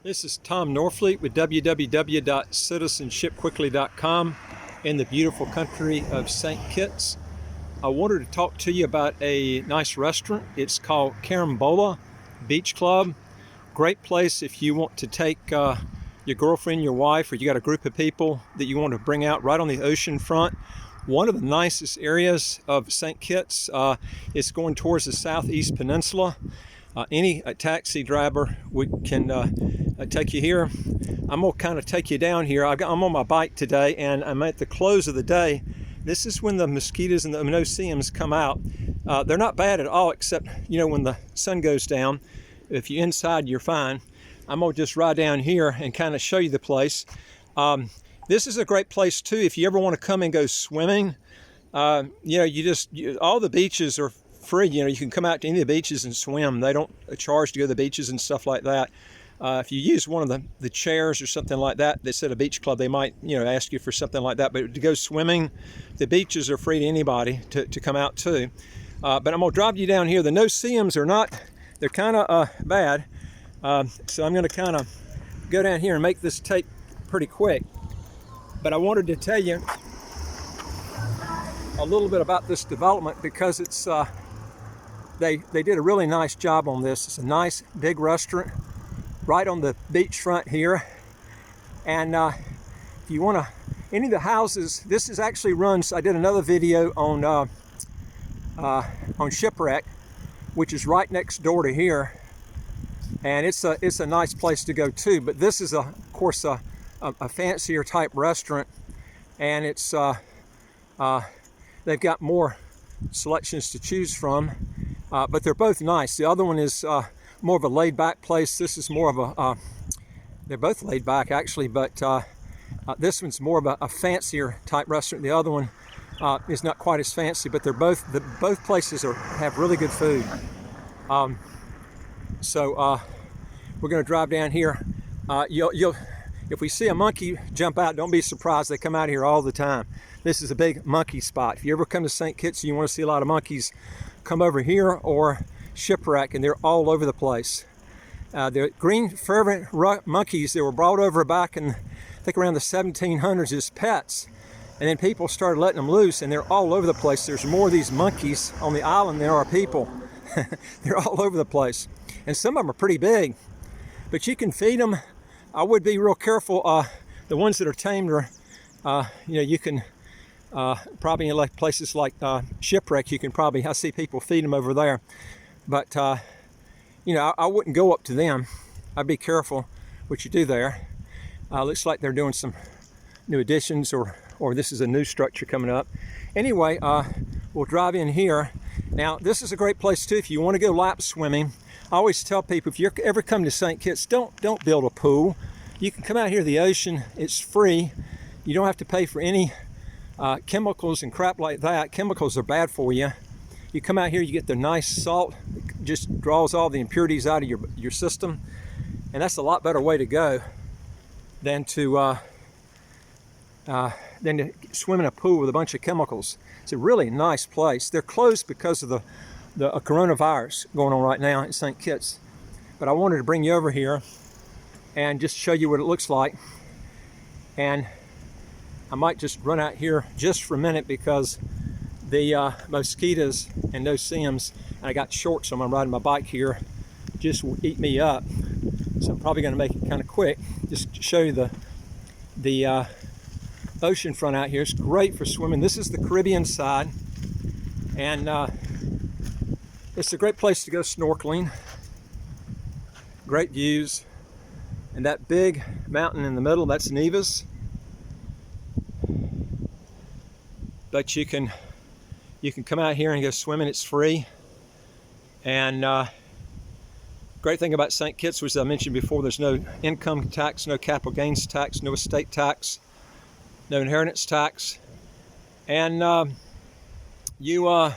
This is Tom Norfleet with www.citizenshipquickly.com in the beautiful country of St. Kitts. I wanted to talk to you about a nice restaurant. It's called Carambola Beach Club. Great place if you want to take your girlfriend, your wife, or you got a group of people that you want to bring out right on the ocean front. One of the nicest areas of St. Kitts is going towards the southeast peninsula. Any taxi driver can take you here. I'm going to kind of take you down here. I'm on my bike today, and I'm at the close of the day. This is when the mosquitoes and the no-see-ums come out. They're not bad at all, except when the sun goes down. If you're inside, you're fine. I'm going to just ride down here and kind of show you the place. This is a great place too if you ever want to come and go swimming. All the beaches are free. You can come out to any of the beaches and swim. They don't charge to go to the beaches and stuff like that. If you use one of the chairs or something like that, they said a beach club, they might ask you for something like that. But to go swimming, the beaches are free to anybody to come out to. But I'm gonna drive you down here. The no-see-ums are not, they're kind of bad. So I'm gonna kind of go down here and make this tape pretty quick. But I wanted to tell you a little bit about this development because it's they did a really nice job on this. It's a nice big restaurant right on the beachfront here. And if you want to, any of the houses, this is actually runs, I did another video on Shipwreck, which is right next door to here. And it's a nice place to go too. But this is, of course, a fancier type restaurant. And it's they've got more selections to choose from. But they're both nice. The other one is more of a laid-back place. This is more of a, they're both laid back actually, but this one's more of a fancier type restaurant. The other one is not quite as fancy, but they're both places have really good food. So we're going to drive down here. If we see a monkey jump out, don't be surprised. They come out here all the time. This is a big monkey spot. If you ever come to St. Kitts and you want to see a lot of monkeys, come over here or Shipwreck, and they're all over the place. The green fervent monkeys that were brought over back in, I think around the 1700s as pets, and then people started letting them loose, and they're all over the place. There's more of these monkeys on the island than there are people. They're all over the place, and some of them are pretty big, but you can feed them. I would be real careful. The ones that are tamed are, you can probably in like places like Shipwreck, you can probably, I see people feed them over there. But, I wouldn't go up to them. I'd be careful what you do there. Looks like they're doing some new additions or this is a new structure coming up. Anyway, we'll drive in here. Now, this is a great place too if you want to go lap swimming. I always tell people, if you ever come to St. Kitts, don't build a pool. You can come out here to the ocean. It's free. You don't have to pay for any chemicals and crap like that. Chemicals are bad for you. You come out here, you get the nice salt. It just draws all the impurities out of your system. And that's a lot better way to go than to swim in a pool with a bunch of chemicals. It's a really nice place. They're closed because of the coronavirus going on right now in St. Kitts. But I wanted to bring you over here and just show you what it looks like. And I might just run out here just for a minute because the mosquitoes and no-see-ums, and I got shorts, so I'm riding my bike here, just will eat me up. So I'm probably going to make it kind of quick, just to show you the ocean front out here. It's great for swimming. This is the Caribbean side, and it's a great place to go snorkeling. Great views, and that big mountain in the middle, that's Nevis. But you can come out here and go swimming. It's free. And great thing about St. Kitts, which I mentioned before, there's no income tax, no capital gains tax, no estate tax, no inheritance tax. And your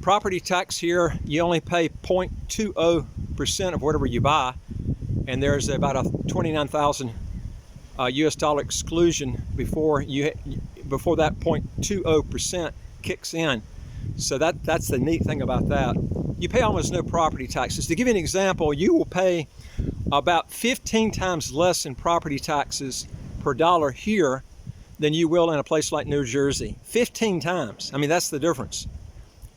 property tax here, you only pay 0.20% of whatever you buy. And there's about a $29,000 US dollar exclusion before that 0.20% kicks in. So that's the neat thing about that. you pay almost no property taxes. To give you an example, you will pay about 15 times less in property taxes per dollar here than you will in a place like New Jersey. 15 times. I mean, that's the difference.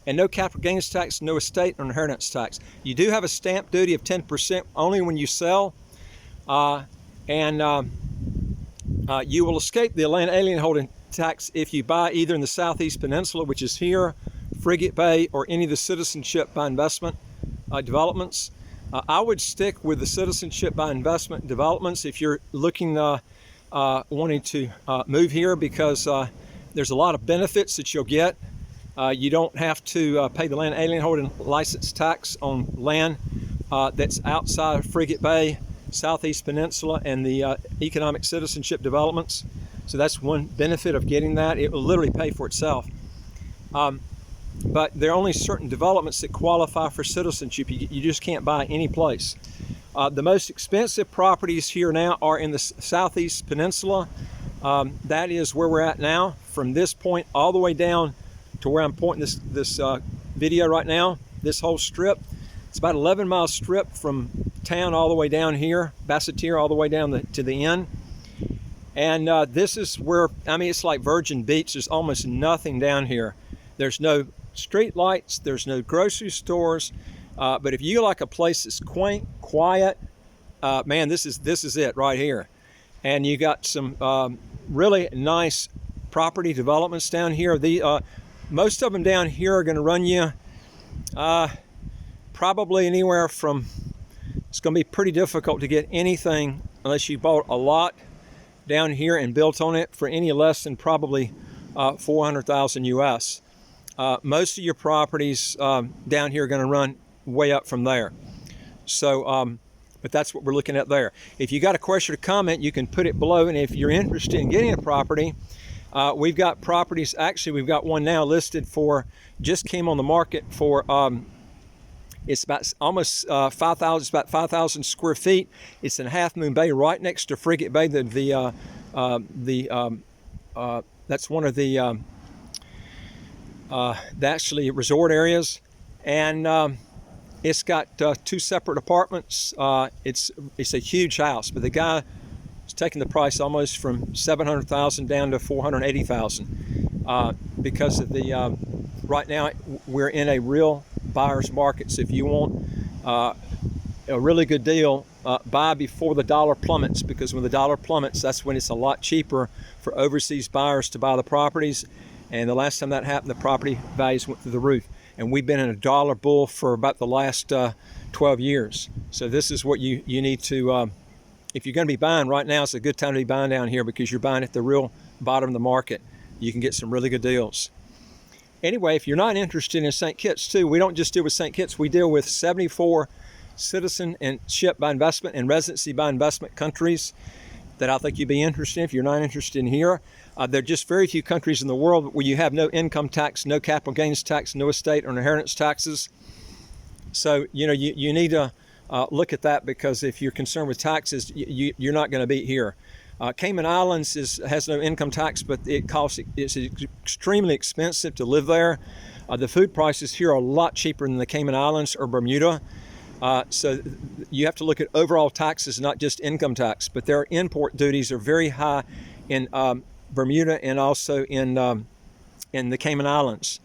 And no capital gains tax, no estate or inheritance tax. You do have a stamp duty of 10% only when you sell, you will escape the land alien holding tax if you buy either in the Southeast Peninsula, which is here, Frigate Bay, or any of the citizenship by investment developments. I would stick with the citizenship by investment developments if you're looking, wanting to move here, because there's a lot of benefits that you'll get. You don't have to pay the land alien holding license tax on land that's outside of Frigate Bay, Southeast Peninsula, and the economic citizenship developments. So that's one benefit of getting that. It will literally pay for itself. But there are only certain developments that qualify for citizenship. You just can't buy any place. The most expensive properties here now are in the Southeast Peninsula. That is where we're at now. From this point all the way down to where I'm pointing this video right now, this whole strip. It's about 11-mile strip from town all the way down here, Basseterre, all the way down to the end. And this is where, I mean, it's like Virgin Beach. There's almost nothing down here. There's no street lights, there's no grocery stores. But if you like a place that's quaint, quiet, man, this is it right here. And you got some really nice property developments down here. Most of them down here are going to run you probably anywhere from, it's going to be pretty difficult to get anything unless you bought a lot down here and built on it for any less than probably 400,000 US. Most of your properties down here are going to run way up from there. So, but that's what we're looking at there. If you got a question or comment, you can put it below. And if you're interested in getting a property, we've got properties. Actually, we've got one now listed for, just came on the market for, it's about almost 5,000. It's about 5,000 square feet. It's in Half Moon Bay, right next to Frigate Bay. That's one of the actually resort areas, and it's got 2 separate apartments. It's a huge house, but the guy is taking the price almost from $700,000 down to $480,000 because of the right now we're in a real buyer's market. So if you want a really good deal, buy before the dollar plummets, because when the dollar plummets, that's when it's a lot cheaper for overseas buyers to buy the properties. And the last time that happened, the property values went through the roof. And we've been in a dollar bull for about the last 12 years. So this is what you need to, if you're going to be buying right now, it's a good time to be buying down here, because you're buying at the real bottom of the market. You can get some really good deals. Anyway, if you're not interested in St. Kitts too, we don't just deal with St. Kitts. We deal with 74 citizenship by investment and residency by investment countries that I think you'd be interested in. If you're not interested in here, there are just very few countries in the world where you have no income tax, no capital gains tax, no estate or inheritance taxes. So, you know, you need to look at that, because if you're concerned with taxes, you're not going to be here. Cayman Islands has no income tax, but it's extremely expensive to live there. The food prices here are a lot cheaper than the Cayman Islands or Bermuda. So you have to look at overall taxes, not just income tax. But their import duties are very high in Bermuda and also in the Cayman Islands.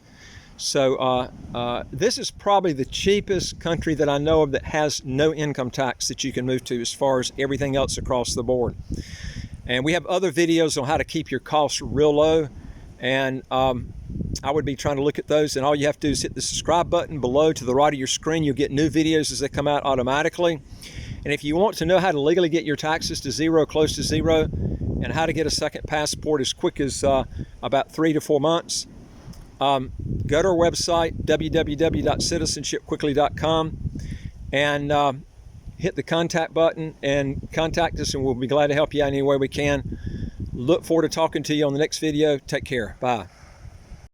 So this is probably the cheapest country that I know of that has no income tax that you can move to, as far as everything else across the board. And we have other videos on how to keep your costs real low, and I would be trying to look at those. And all you have to do is hit the subscribe button below to the right of your screen. You'll get new videos as they come out automatically. And if you want to know how to legally get your taxes to zero, close to zero, and how to get a second passport as quick as about 3 to 4 months, go to our website, www.citizenshipquickly.com, and hit the contact button and contact us, and we'll be glad to help you out any way we can. Look forward to talking to you on the next video. Take care. Bye.